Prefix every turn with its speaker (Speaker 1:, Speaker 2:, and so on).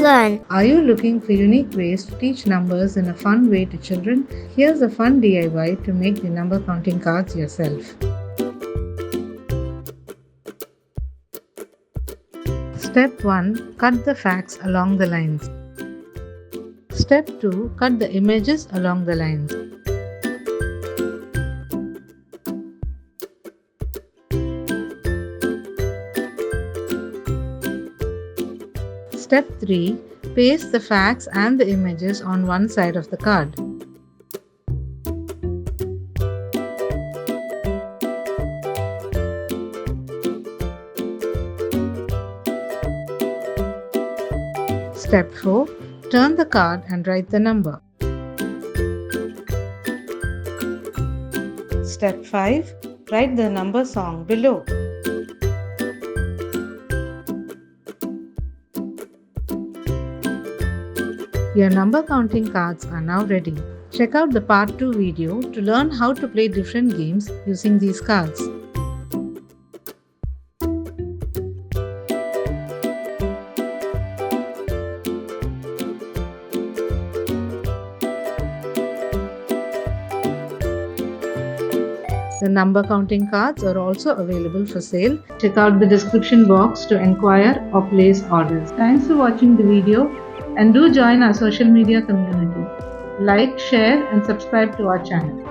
Speaker 1: ActiLearn.
Speaker 2: Are you looking for unique ways to teach numbers in a fun way to children? Here's a fun DIY to make the number counting cards yourself. Step 1. Cut the facts along the lines. Step 2. Cut the images along the lines. Step 3. Paste the facts and the images on one side of the card. Step 4. Turn the card and write the number. Step 5. Write the number song below. Your number counting cards are now ready. Check out the part 2 video to learn how to play different games using these cards. The number counting cards are also available for sale. Check out the description box to inquire or place orders. Thanks for watching the video and do join our social media community. Like, share and subscribe to our channel.